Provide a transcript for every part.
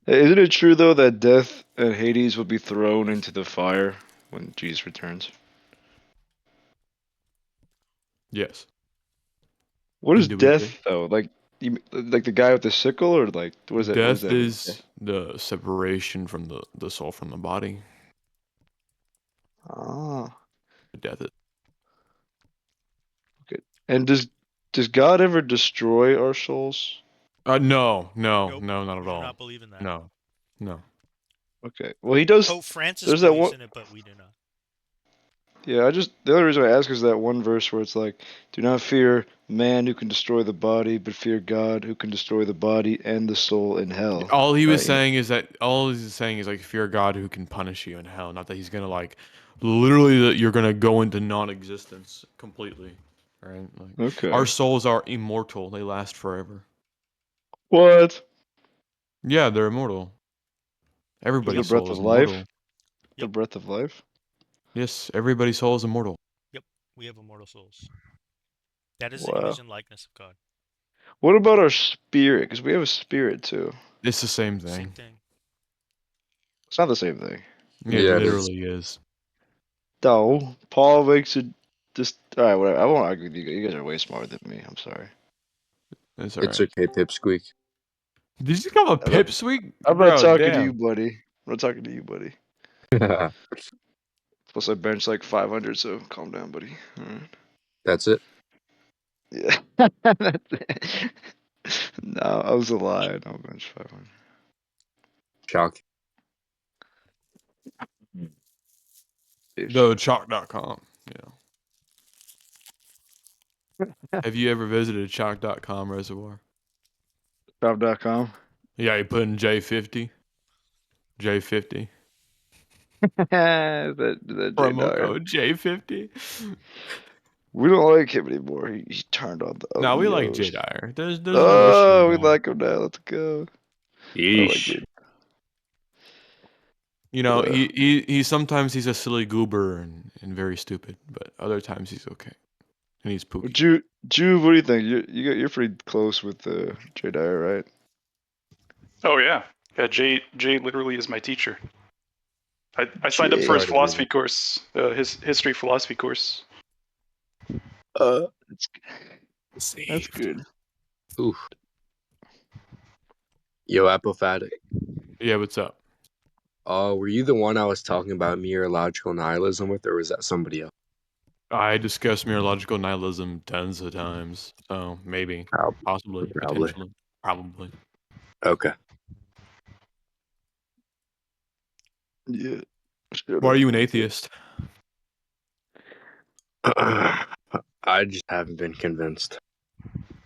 Isn't it true though that death and Hades will be thrown into the fire when Jesus returns? Yes. What is And do we agree? death though? Like the guy with the sickle, or like what is that? What does Death that mean? is the separation from the soul from the body. Ah, Death is. good. And does God ever destroy our souls? No, Nope, not at we do all. not believe in that. No, no. Okay. Well, he does. Pope Francis There's that believes one. in it, but we do not. Yeah, the only reason I ask is that one verse where it's like, "Do not fear man who can destroy the body, but fear God who can destroy the body and the soul in hell." All he was Right? saying is that all he's saying is like fear God who can punish you in hell, not that he's gonna like literally that you're gonna go into non-existence completely. Right? Like our Okay. souls are immortal; they last forever. What? Yeah, they're immortal. Is the Everybody's breath soul of is life? immortal. The Yep, breath of life? Yes, everybody's soul is immortal. yep, we have immortal souls. That is the image Wow. and likeness of God. What about our spirit? Because we have a spirit too. It's the same Same thing. thing. It's not the same thing. It Yeah, it is. literally is. No, Paul makes it just. All right, whatever. I won't argue with you guys. You guys are way smarter than me. I'm sorry. It's It's alright. okay, Pipsqueak. Did you just call a I'm not, pipsqueak? I'm not Bro, talking to you, damn. buddy. I'm not talking to you, buddy. Plus, I bench like 500, so calm down, buddy. All right. That's it. Yeah. No, I was a lie. I'll bench 500. Shock. Ish. The chalk.com. Yeah. Have you ever visited chalk.com reservoir? Job.com. Yeah, you put in J50. J50. that Jay Promo Dyer. code J50. We don't like him anymore. He turned on the Now we like OEOs. J Dyer. There's no issue Oh, with we that. like him now. Let's go. I like Yeesh. Jay. You know, he sometimes he's a silly goober and very stupid, but other times he's okay. And he's pooky. Juve, what do you think? You're pretty close with Jay Dyer, right? Oh yeah, yeah. Jay literally is my teacher. I signed up for his Sorry Jay. to hear philosophy that. course, his history philosophy course. That's Saved. good. Oof. Yo, apophatic. Yeah, what's up? Were you the one I was talking about meteorological nihilism with, or was that somebody else? I discussed meteorological nihilism tons of times. So maybe, possibly, Probably. potentially, probably. Okay. Yeah. Shut Why are up. you an atheist? I just haven't been convinced.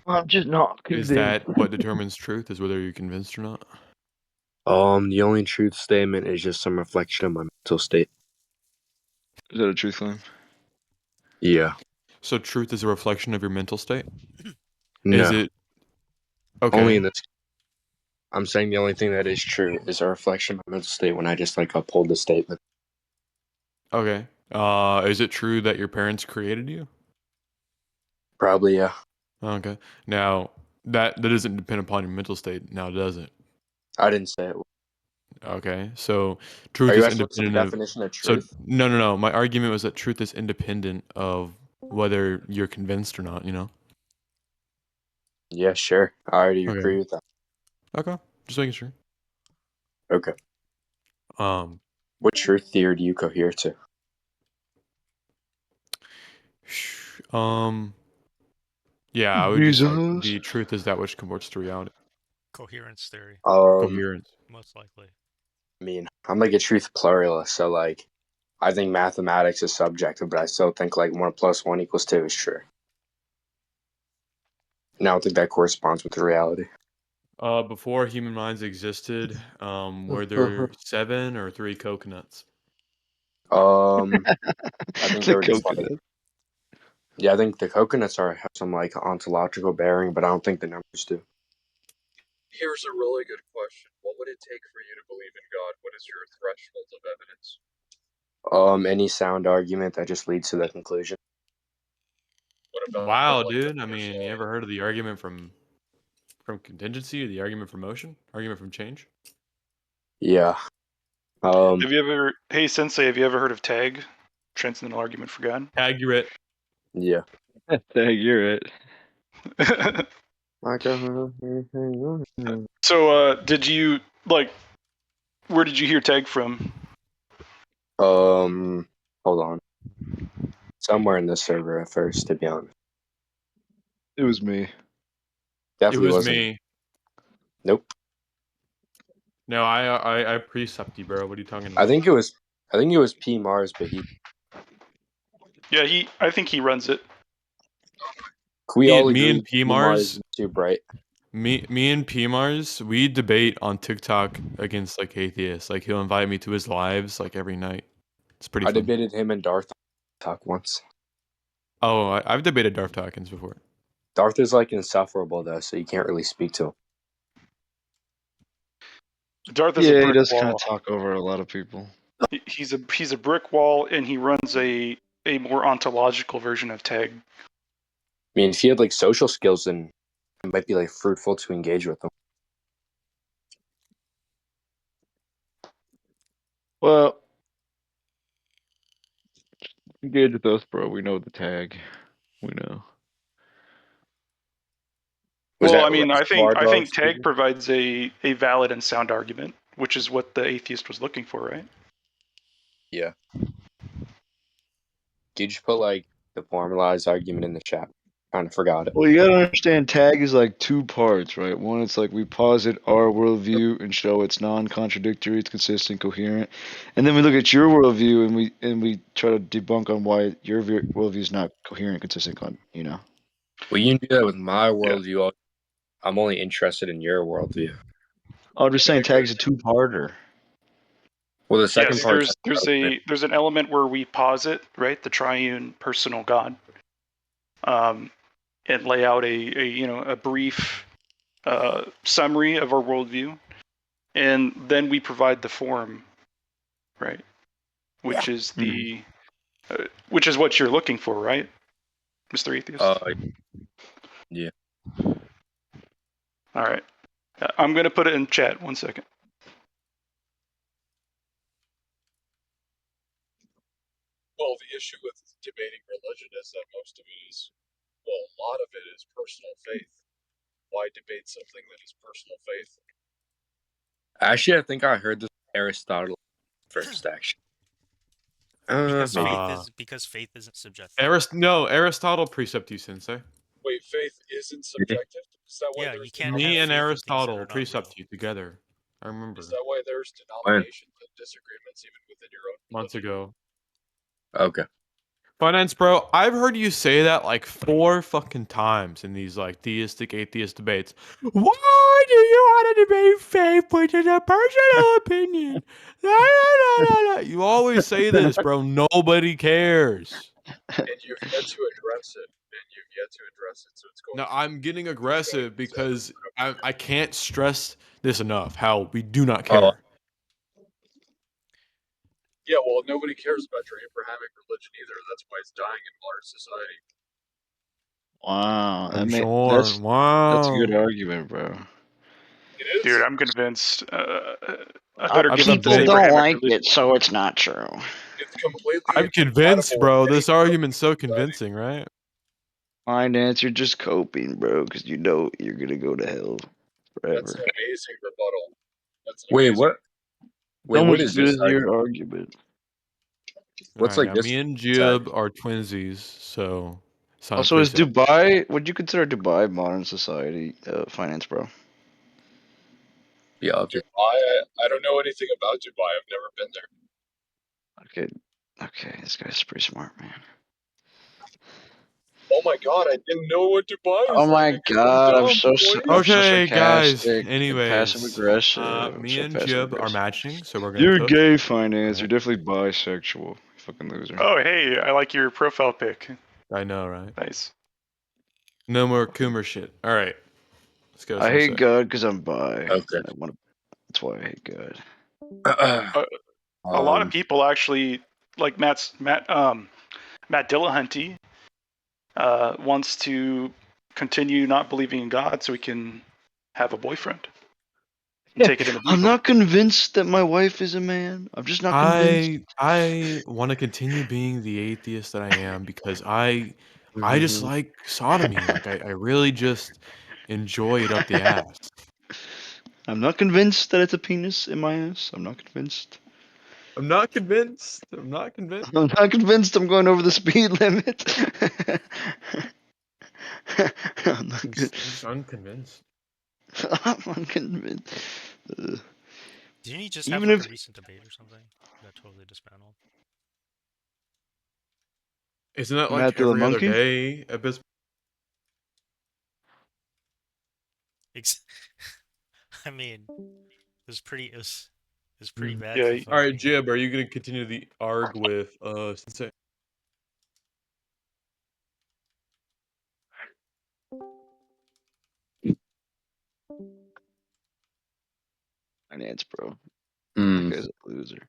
I'm just not Is convinced. that what determines truth? Is whether you're convinced or not? The only truth statement is just some reflection of my mental state. Is that a truth claim? Yeah. So truth is a reflection of your mental state? Is No. it Only in okay? this. I'm saying the only thing that is true is a reflection of my mental state when I just like uphold the statement. Okay. Is it true that your parents created you? Probably, yeah. Okay. Now that doesn't depend upon your mental state, now does it? I didn't say it. Okay. So Are truth you is asking what's the independent of. definition of So truth? no. My argument was that truth is independent of whether you're convinced or not. You know. Yeah, sure. I already Okay. agree with that. Okay. Just making sure. Okay. Um. What truth theory do you cohere to? Um. Yeah, I would just like Jesus. the truth is that which converts to reality. Coherence theory, Coherence. most likely. I mean, I'm like a truth pluralist, so like, I think mathematics is subjective, but I still think like 1 + 1 = 2 is true. And I don't think that corresponds with the reality. Before human minds existed, were there 7 or 3 coconuts? I think The they were just like, coconut. yeah, I think the coconuts have some like ontological bearing, but I don't think the numbers do. Here's a really good question. What would it take for you to believe in God? What is your threshold of evidence? Any sound argument that just leads to that conclusion. What about Wow, like dude. I mean, you universality? ever heard of the argument from contingency or the argument from motion? Argument from change? Yeah. Have you ever, hey Sensei, have you ever heard of TAG, Transcendental Argument for God? Accurate. Yeah. You're it. So, did you, like, where did you hear TAG from? Hold on. Somewhere in the server at first, to be honest. It was me. It Definitely was wasn't. me. Nope. No, I precept you, bro. What are you talking about? I think it was P Mars, but Yeah, I think he runs it. we all Me agree and P P Mars Mars, is too bright. me and P Mars, we debate on TikTok against like atheists. Like he'll invite me to his lives like every night. It's pretty I fun. debated him and Darth talk once. Oh, I've debated Darth Dawkins before. Darth is like insufferable though, so you can't really speak to him. Darth is a Yeah, he brick does kind of wall. talk over a lot of people. He's a brick wall, and he runs a more ontological version of TAG. I mean, if he had like social skills, then it might be like fruitful to engage with him. Well, engage with us, bro. We know the tag. We know. Was Well, that I mean, I Reservoir Dog think TAG speaking? provides a valid and sound argument, which is what the atheist was looking for, right? Yeah. Can you just put like the formalized argument in the chat? Kind of forgot it. Well, you gotta understand, tag is like two parts, right? One, it's like we posit our worldview and show it's non-contradictory, it's consistent, coherent, and then we look at your worldview and we try to debunk on why your worldview is not coherent, consistent, you know. Well, you can do that with my Yeah. worldview. I'm only interested in your worldview. I'm just saying, tag's a two-parter. Well, the second Yes, part. there's an element where we posit, right, the triune personal God, and lay out a brief summary of our worldview, and then we provide the form, right, which is which is what you're looking for, right, Mr. Atheist? Yeah. All right, I'm gonna put it in chat. 1 second. Well, the issue with debating religion is that most of it is, well, a lot of it is personal faith. Why debate something that is personal faith? Actually, I think I heard this from Aristotle first. Actually, maybe. Because faith isn't subjective. Aristotle precept you, Sensei. Wait, faith isn't subjective? Is that why Yeah, there's you can't Me have and faith in things that Aristotle are not precept real. you together. I remember Is that why there's denominations and disagreements even within your own months religion? ago. Okay. Finance bro, I've heard you say that like 4 fucking times in these like theistic atheist debates. Why do you want to debate faith, which is a personal opinion? La, la, la, la. You always say this, bro. Nobody cares. And you've yet to address it. So it's going No, to I'm getting be aggressive frustrating to because everyone. I can't stress this enough. How we do not Oh, care. Yeah, well, nobody cares about your Abrahamic religion either. That's why it's dying in modern society. Wow, I'm sure. that's a good Wow. argument, bro. It Dude, is. I'm convinced. I better give up this People don't Abrahamic like religion. it, so it's not true. It's completely I'm convinced, incompatible bro. with any This argument's so society. convincing, right? Fine answer, just coping, bro, because you know you're gonna go to hell That's forever. an amazing rebuttal. That's an wait, amazing. what? Wait, what Almost is as good this as argument? your argument. What's Alright, like now this me and side? Jib are twinsies, so it's not a Also, is precept. Dubai? Would you consider Dubai modern society finance, bro? Yeah. Okay. Dubai, I don't know anything about Dubai. I've never been there. Okay, this guy's pretty smart, man. Oh my god, I didn't know what Dubai is Oh like. my I'm god, dumb, boy. I'm so Okay, guys. sarcastic and passive Anyways, aggressive. I'm me so and passive Jib are aggressive. matching, so we're gonna You're cook. gay, finance. Alright. You're definitely bisexual. You fucking loser. Oh, hey, I like your profile pic. I know, right? Nice. No more Coomer shit. Alright. Let's go, I hate Sensei. God because I'm bi. Okay. That's why I hate God. A lot of people actually, like Matt Dillahunty, wants to continue not believing in God so he can have a boyfriend. and take it in the I'm vehicle. not convinced that my wife is a man. I'm just not convinced. I want to continue being the atheist that I am because I just Mhm. like sodomy. Like I really just enjoy it up the ass. I'm not convinced that it's a penis in my ass. I'm not convinced. I'm not convinced. I'm not convinced. I'm not convinced I'm going over the speed limit. I'm not I'm good. just unconvinced. I'm unconvinced. Didn't he just have Even like if a recent debate or something? Got totally dismantled. Isn't that like Matthew the every other monkey? day at this? I mean, it was pretty bad Yeah, for All right, fucking. Jib, are you gonna continue the arg with Sensei? Finance, bro. That Mm. guy's a loser.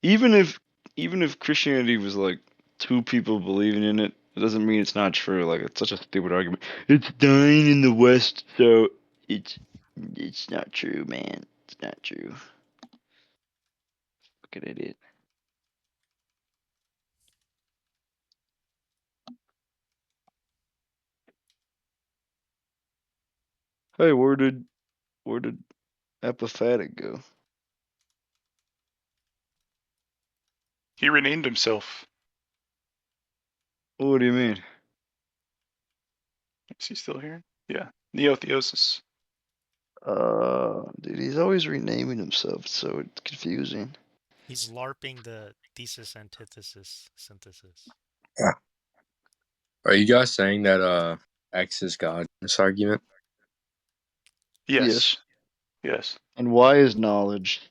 Even if Christianity was like two people believing in it, it doesn't mean it's not true. Like it's such a stupid argument. It's dying in the West, so it's not true, man. It's not true. Look at it. Hey, where did apophatic go? he renamed himself. What do you mean? Is he still here? Yeah, neoapotheosis. Dude, he's always renaming himself, so it's confusing. He's LARPing the thesis antithesis synthesis. Are you guys saying that X is God in this argument? Yes. Yes. And why is knowledge?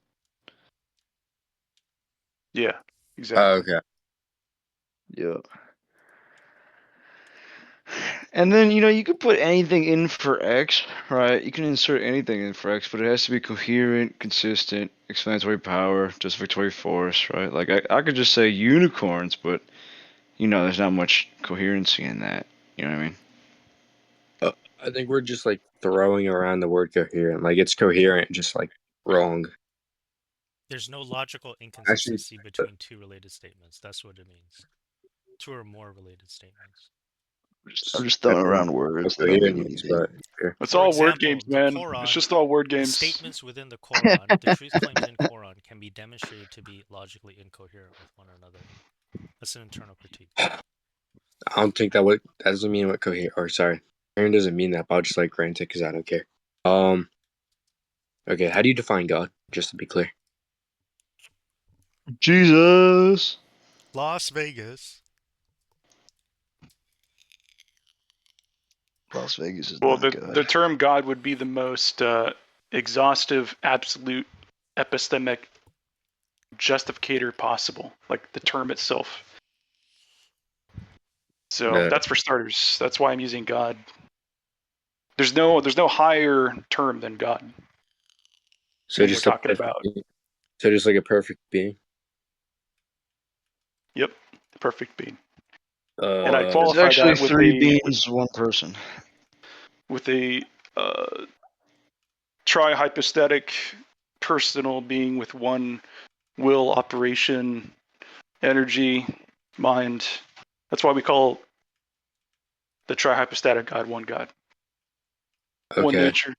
Yeah. Oh, Exactly. okay. Yeah. And then, you could put anything in for X, right? You can insert anything in for X, but it has to be coherent, consistent, explanatory power, justificatory force, right? Like, I could just say unicorns, but, there's not much coherency in that. You know what I mean? I think we're just like throwing around the word coherent. Like it's coherent, just like wrong. There's no logical Actually, inconsistency between two related statements. That's what it means. Two or more related statements. I'm just I throwing don't know around what words. They don't coherent mean means, anything. but sure. It's For all word example, games, the man. It's Quran, just all word the games. statements within the Quran, the truth claims in Quran can be demonstrated to be logically incoherent with one another. That's an internal critique. I don't think that doesn't mean what coherent. Or sorry, coherent doesn't mean that. But I'll just like grant it because I don't care. Okay. How do you define God? Just to be clear. Jesus! Las Vegas. Las Vegas is Well, not the God. term God would be the most exhaustive, absolute, epistemic justificator possible, like the term itself. So that's for starters. That's why I'm using God. There's no higher term than God So when we're just a talking perfect. about. So just like a perfect being. Yep, perfect being. And I Uh, There's qualify actually that with three a beings, one person. trihypostatic personal being with one will, operation, energy, mind. That's why we call the trihypostatic God one God, one okay. nature.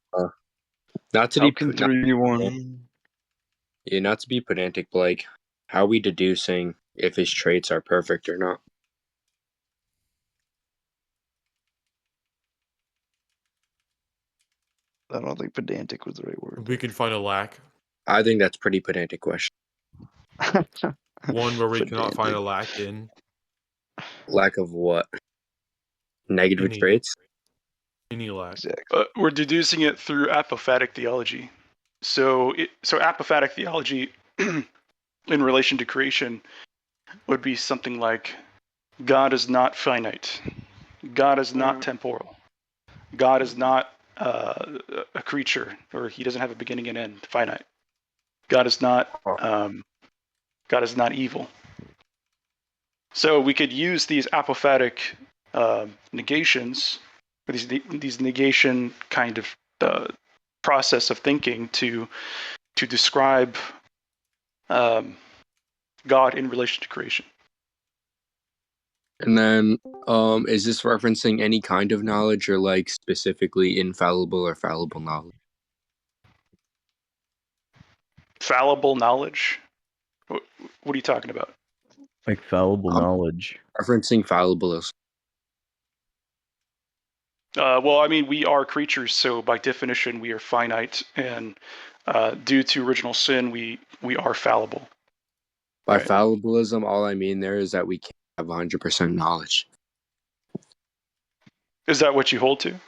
Not to How be can not, three be one? yeah, not to be pedantic, but like, how are we deducing if his traits are perfect or not? I don't think pedantic was the right word We can find a lack. I think that's pretty pedantic question. there. One where we cannot find Pedantic. a lack in Lack of what? Negative any traits? lack. Exactly. We're deducing it through apophatic theology. So apophatic theology in relation to creation would be something like God is not finite. God is not temporal. God is not a creature, or he doesn't have a beginning and end, finite. God is not evil. So we could use these apophatic negations, or these negation kind of process of thinking to describe God in relation to creation. And then, is this referencing any kind of knowledge or like specifically infallible or fallible knowledge? Fallible knowledge? What are you talking about? Like fallible knowledge. Referencing fallibilism. Well, I mean, we are creatures, so by definition, we are finite, and due to original sin, we are fallible. By Right. fallibilism, all I mean there is that we can't have 100% knowledge. Is that what you hold to?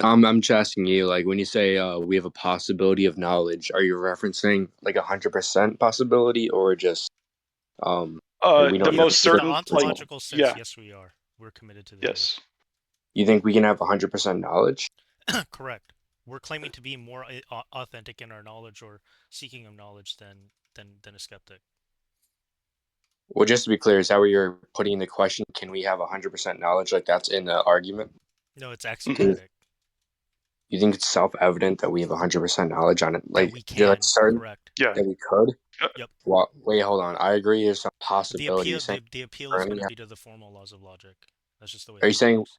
I'm just asking you, like, when you say we have a possibility of knowledge, are you referencing like 100% possibility, or just like we The don't In know? most the certain, like, ontological sense, yeah, yes, we are. We're committed to the yes. You think we can have 100% knowledge? view. Correct. We're claiming to be more authentic in our knowledge or seeking of knowledge than a skeptic. Well, just to be clear, is that where you're putting in the question? Can we have 100% knowledge? Like that's in the argument? No, it's Mhm. axiomatic. You think it's self-evident that we have 100% knowledge on it? That Like, we you're like can. certain Correct. Yeah. that we could? Yep. Well, wait, hold on. I agree there's some The possibility. appeal, Saying the appeal is currently going to have- be to the formal laws of logic. That's just the way Are you logic saying works.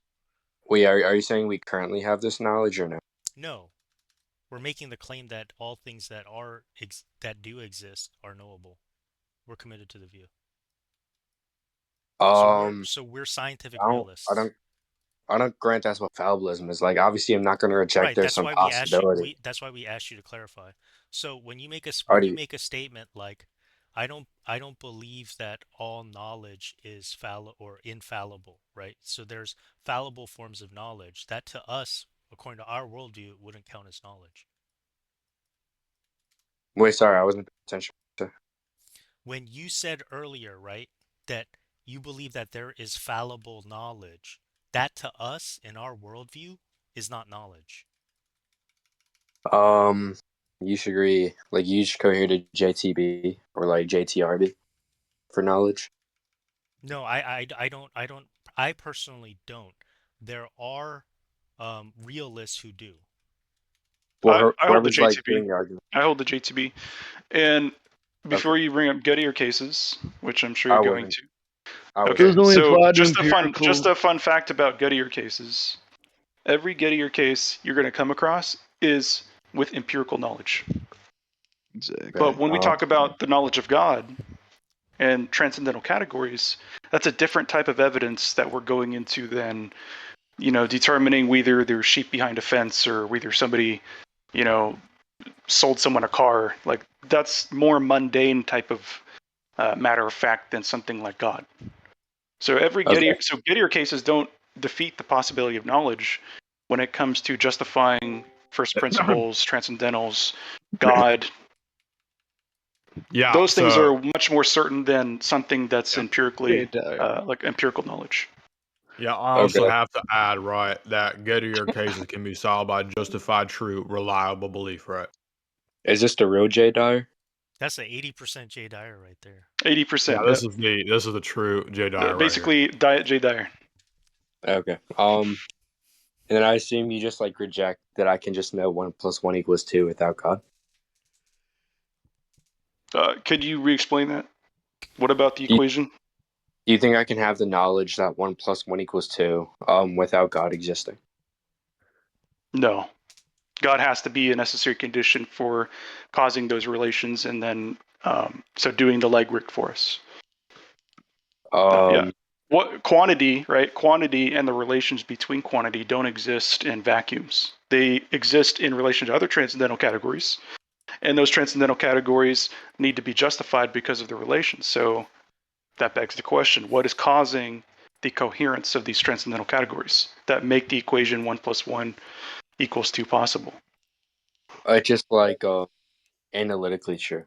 are you saying we currently have this knowledge or no? No, we're making the claim that all things that that do exist are knowable. We're committed to the view. So we're scientific realists. I don't grant that's what fallibilism is. Like, obviously, I'm not going to reject Right. there's That's some why we asked you. possibility. That's why we asked you to clarify. So when you make a Already, statement like, I don't believe that all knowledge is or infallible, right? So there's fallible forms of knowledge that to us, according to our worldview, wouldn't count as knowledge. wait, sorry, I wasn't paying attention. When you said earlier, right, that you believe that there is fallible knowledge, that to us in our worldview is not knowledge. You should agree. Like, you should cohere to JTB or like JTRB for knowledge. No, I don't. I personally don't. There are realists who do. Well, I hold the whoever's like JTB. doing the argument. I hold the JTB. And before Okay. you bring up Gettier cases, which I'm sure I you're going wouldn't. to. I wouldn't. Okay, Those only so apply to just empirical. a fun fact about Gettier cases. Every Gettier case you're going to come across is with empirical knowledge. Exactly. But when we Okay. talk about the knowledge of God and transcendental categories, that's a different type of evidence that we're going into than, determining whether there's sheep behind a fence or whether somebody, sold someone a car. Like, that's more mundane type of matter of fact than something like God. So Gettier cases don't defeat the possibility of knowledge when it comes to justifying first principles, transcendentals, God. Yeah. Those things So are much more certain than something that's empirically Yeah, like empirical knowledge. yeah, I also Okay. have to add, right, that Gettier cases can be solved by justified, true, reliable belief, right? Is this the real J Dyer? That's a 80% J Dyer right there. 80%. Yeah, this is the true J Dyer right here. Basically, Diet J Dyer. Okay. And then I assume you just like reject that I can just know 1 + 1 = 2 without God. Could you re-explain that? What about the Do you, equation? do you think I can have the knowledge that 1 + 1 = 2 without God existing? No. God has to be a necessary condition for causing those relations, and then so doing the legwork for us. Yeah. What quantity, right? Quantity and the relations between quantity don't exist in vacuums. They exist in relation to other transcendental categories, and those transcendental categories need to be justified because of the relations. So that begs the question: what is causing the coherence of these transcendental categories that make the equation 1 + 1 = 2 possible? It's just like analytically true.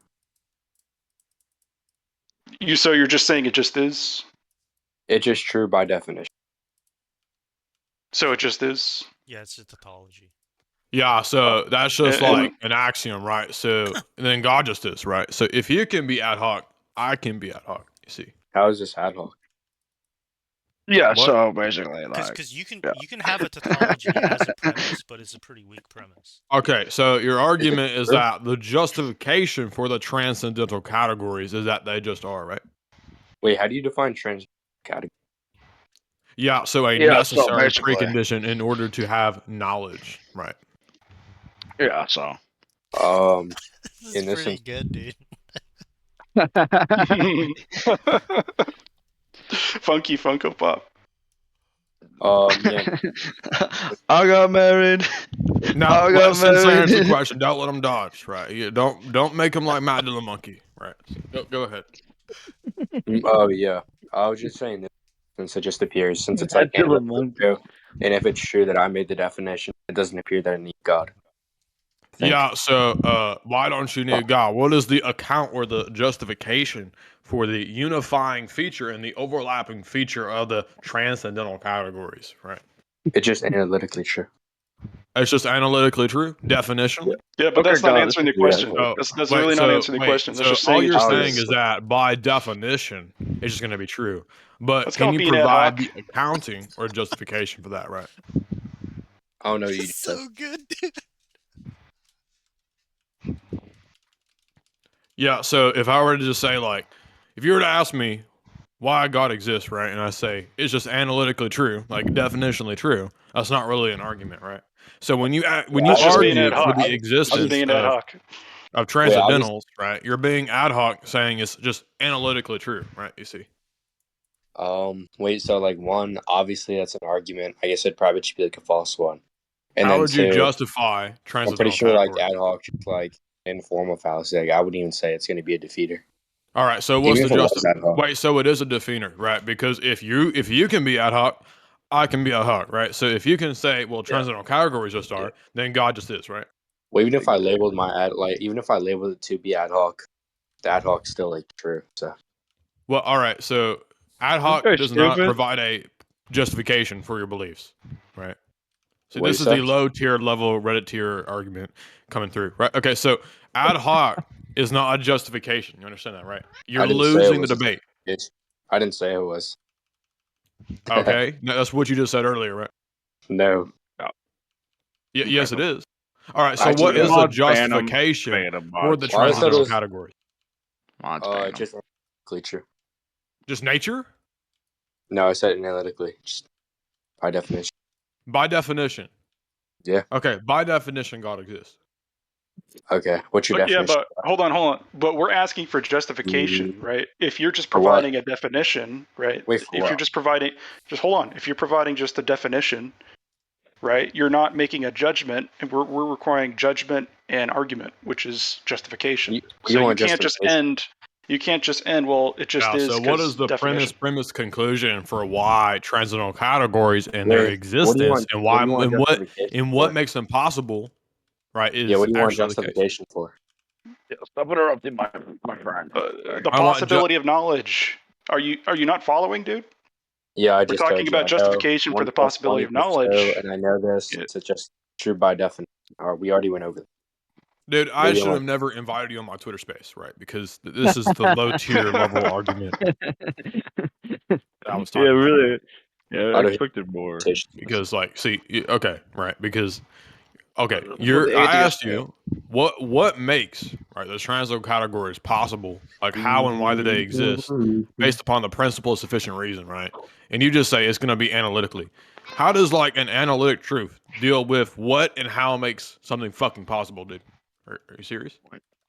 So you're just saying it just is? It's just true by definition. So it just is? Yeah, it's a tautology. Yeah, so that's just And like an axiom, right? So and then God just is, right? So if you can be ad hoc, I can be ad hoc, you see. How is this ad hoc? Yeah, What? so basically, like, Because you can yeah. you can have a tautology as a premise, but it's a pretty weak premise. Okay, so your argument is true? that the justification for the transcendental categories is that they just are, right? Wait, how do you define trans category? Yeah, so a Yeah, so necessary basically, precondition in order to have knowledge, right? yeah, so. This is In this pretty good, dude. Funky Funko Pop. yeah. I got married. Now, I got let Sensei answer the married. question. Don't let them dodge, right? Don't make them like Mad Dilla Monkey, right? Go ahead. Oh yeah. I was just saying that since it just appears, since it's like Mad Dilla analytically Monkey. true, and if it's true that I made the definition, it doesn't appear that I need God. I think. Yeah, so why don't you need God? What is the account or the justification for the unifying feature and the overlapping feature of the transcendental categories, right? It's just analytically true. It's just analytically true, definitionally. Yeah, but Okay, that's not God, answering the this is question. Oh, That's wait, really not so answering the wait, question. That's so just all saying it you're just saying is. is that by definition, it's just going to be true. But Let's can call it you being ad provide hoc. the accounting or justification for that, right? I don't know what This you is just said. so good, dude. Yeah, so if I were to just say, like, if you were to ask me why God exists, right, and I say it's just analytically true, like definitionally true, that's not really an argument, right? So when you That's just being ad argue for hoc. the It's just existence being ad hoc. of Wait, I'll just transcendentals, right, you're being ad hoc saying it's just analytically true, right? You see. wait. So like one, obviously that's an argument. I guess it probably should be like a false one. And How then would you two, justify I'm pretty transcendental sure like categories? ad hoc, just like informal fallacy. Like I wouldn't even say it's going to be a defeater, All right, so what's even the if it was ad hoc. wait? So it is a defeater, right? Because if you can be ad hoc, I can be ad hoc, right? So if you can say, well, Yeah. transcendental categories just are, Yeah. then God just is, right? Well, even if I labeled my ad, like even if I labeled it to be ad hoc, the ad hoc's still like true. So Well, all right. So ad This hoc guy's does not stupid. provide a justification for your beliefs, right? So what do you this is say? the low tier level Reddit tier argument coming through, right? Okay, so ad hoc is not a justification. You understand that, right? You're I didn't say it losing the was a debate. justification. I didn't say it was. Okay, no, that's what you just said earlier, right? No, Yes, it is. All right. So I what just is the Mod Phantom. justification for the well, I said it transcendental was categories? Mod Phantom. just analytically true. Just nature? No, I said analytically, just by definition. By definition. Yeah. Okay. By definition, God exists. Okay. What's your Yeah, definition? but hold on. But we're asking for justification, right? If you're just For what? providing a definition, right? Wait, for If you're what? just providing, just hold on. If you're providing just a definition, right? You're not making a judgment, and we're requiring judgment and argument, which is justification. You So you want can't just justification? end. You can't just end. Well, it just Yeah. is So what is because the definition. premise conclusion for why transcendental categories and their Wait, what do you existence want? and What why do you want justification and what for? makes them possible, right, Yeah, is what do you want actually the case. justification for? Yeah, stop interrupting my friend. The I want possibility of knowledge. Are you not following, dude? Yeah, I We're just talking told you. about I know justification for 1 the plus 1 possibility of equals 2, knowledge. and I know this. Yeah. It's just true by definition. We already went over that. Dude, What I do you should have want? never invited you on my Twitter space, right? Because this is the low tier level argument that I was Yeah, talking about, right? really. Yeah, I Out of expected more. Because like, see, okay, right? Because okay, For the I atheist asked fail. you what makes right those translocal categories possible, like how and why do they exist, based upon the principle of sufficient reason, right? And you just say it's going to be analytically. How does like an analytic truth deal with what and how makes something fucking possible, dude? Are you serious?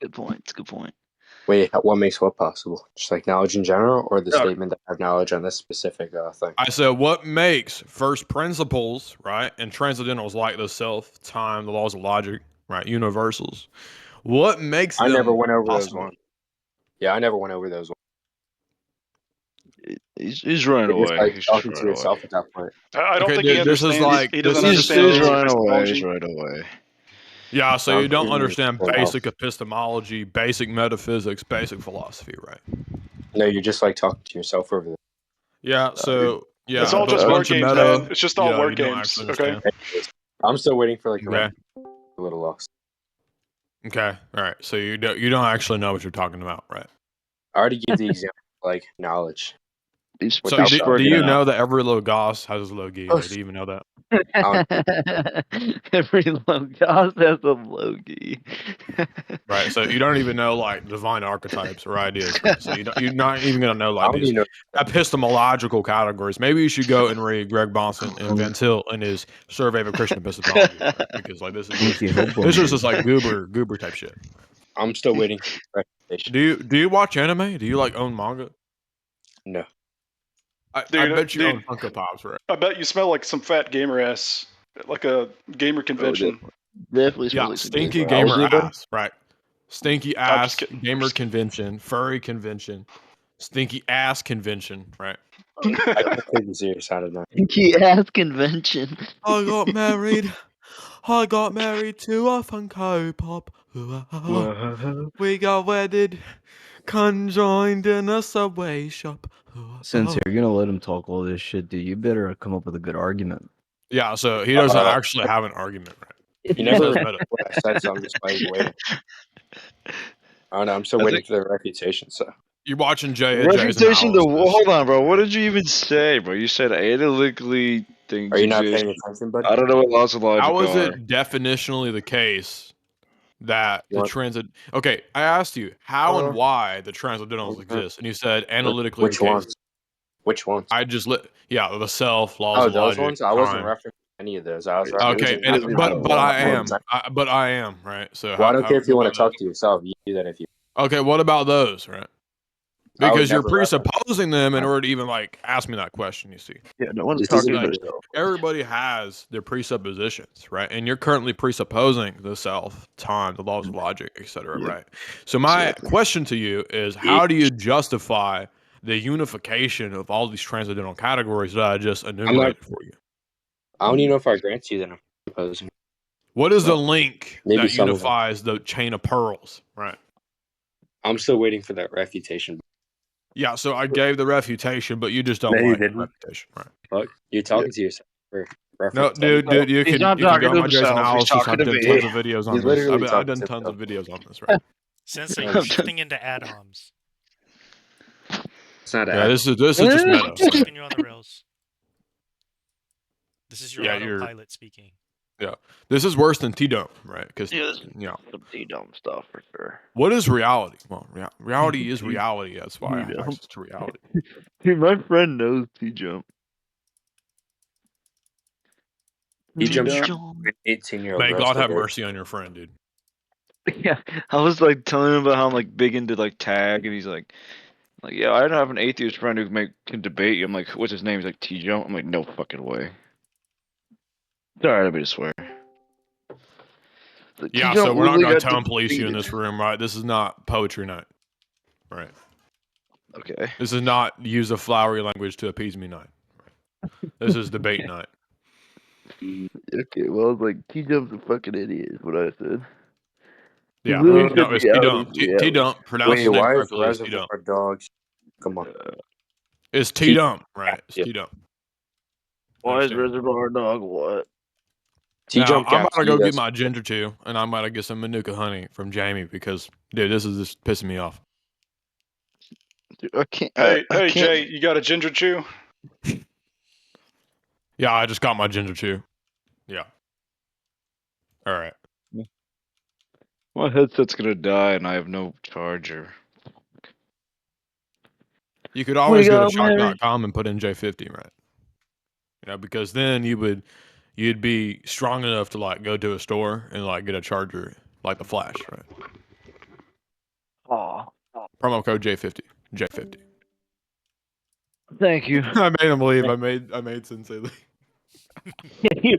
Good point. It's a good point. Wait, what makes what possible? Just like knowledge in general, or the Yeah. statement that I have knowledge on this specific thing? I said, what makes first principles, right, and transcendentals like the self, time, the laws of logic, right, universals, what makes I never them went over those possible? ones. Yeah, I never went over those ones. He's running You're just away. like He's just talking to running away. yourself at that point. I don't Okay, think he dude, this is understands. like He this doesn't is understand He's basic running away. He's epistemology. running away. yeah. So No, I'm you don't pretty understand something else. basic epistemology, basic metaphysics, basic philosophy, right? No, you're just like talking to yourself over Yeah. So It's yeah, all a just word bunch of games, meta. man. It's just all Yeah, word you don't games. actually Okay. understand. there. I'm still waiting for like Okay. a little lost. Okay. All right. So you don't actually know what you're talking about, right? I already gave the example like knowledge. These So Without fish do, God. do working you out. know that every little goss has a low gi? Oh, Like, do you even know that? Every logos has a logi. Right. So you don't even know like divine archetypes or ideas, right? So you're not even gonna know I like don't these even know. epistemological categories. Maybe you should go and read Greg Bonson and Van Til in his Survey of a Christian Epistemology, right? Because like this is Stinky just like goober type shit. I'm still waiting for refutation. Do you watch anime? Do you like own manga? No. I bet you own Funko Pops, right? I bet you smell like some fat gamer ass, like a gamer convention. Definitely Yeah, smells like some stinky gamer. How old gamer are you, buddy? ass, right? Stinky I'm just ass kidding. gamer convention, furry convention, stinky ass convention, right? I can't take you serious out of that. Stinky ass convention. I got married. I got married to a Funko Pop. We got wedded, conjoined in a Subway shop. Since you're gonna let him talk all this shit, dude, you better come up with a good argument. Yeah, so he doesn't actually have an argument, right? You never That's read meta. what I said, so I'm just like waiting. I don't know. I'm still I waiting think- for the refutation. So You're watching Jay's Refutation to analysis. hold on, bro. What did you even say, bro? You said analytically things are you not exist. paying attention, buddy? I don't know what laws of logic How is are. it definitionally the case that the What? transit? Okay, I asked you how and why the transcendentals exist, and you said analytically Which the case. ones? Which ones? I just the self, laws Oh, of those logic, ones. I wasn't time. referencing any of those. I was Okay, referencing. Literally but laws I of am, logic. but I am right. So Well, I don't care if you what want to about talk to yourself. You do that if you. those? Okay, what about those, right? I would Because you're never reference. presupposing them in order to even like ask me that question. You see, Yeah, no one's This talking isn't about like it. everybody has their presuppositions, right? And you're currently presupposing the self, time, the laws of logic, etc., Yeah, right? So my exactly. question to you is, how do you justify the unification of all these transcendental categories that I just I'm not. enumerated for you? I don't even know if I grant you that I'm proposing. What is the link Maybe that some of them. unifies the chain of pearls, right? I'm still waiting for that refutation. Yeah, so I gave the refutation, but you just don't No, you like the didn't. refutation, right? Fuck. You're talking to yourself for No, reference. dude, you He's can not you can talking go to on my Jay's himself. He's analysis. talking I've to done me. tons of videos on He's this. literally I've done talking to tons of himself. videos on this, right? Sensei, Oh, you're shit. shifting into ad homs. It's not Yeah, ad. this is just meta. It's keeping you on the rails. This is your Yeah, you're autopilot speaking. yeah. This is worse than T-Dump, right? Because Yeah, this is you know some dumb stuff for sure. what is reality? Well, reality is reality. That's why I have T-Dump. access to reality. Dude, my friend knows T-Jump. He jumps T-Jump. an 18-year-old May girl. God have mercy on your friend, dude. Yeah, I was like telling him about how I'm like big into like tag, and he's like, yeah, I don't have an atheist friend who can debate you. I'm like, what's his name? He's like T-Jump. I'm like, no fucking way. It's alright, I'm gonna swear. Like, Yeah, T-Jump so we're not literally gonna got tone police you in defeated. this room, right? This is not poetry night, right? Okay. This is not use of flowery language to appease me night. Right? This is debate night. Okay, well, I was like, T-Jump's a fucking idiot, is what I said. He Yeah, literally said no, it's reality's T-Dump. reality. T-Dump, pronounce Wait, his name why is correctly. It's T-Dump. Reservoir Dogs? Come on. It's T-Dump, right? It's Yeah. T-Dump. Why is Understand? Reservoir Dog what? Now, T-Jump I'm about caps. to You go get guys. my ginger chew, and I'm about to get some Manuka honey from Jamie because, dude, this is just pissing me off. Dude, I can't. Hey, I can't. Jay, you got a ginger chew? Yeah, I just got my ginger chew. Yeah. All right. My headset's gonna die, and I have no charger. You could always go to Mary. shock.com and put in J50, right? You know, because then you'd be strong enough to like go to a store and like get a charger like the Flash, right? Aw, Promo code J50. J50. thank you. I made him leave. I made Sensei leave. You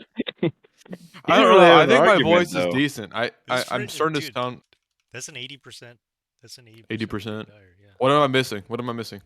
I didn't don't really know. have I an think my argument, voice though. is decent. I'm starting to Dude, sound that's an 80%. That's an 80%. 80%. Yeah. What am I missing? What am I missing?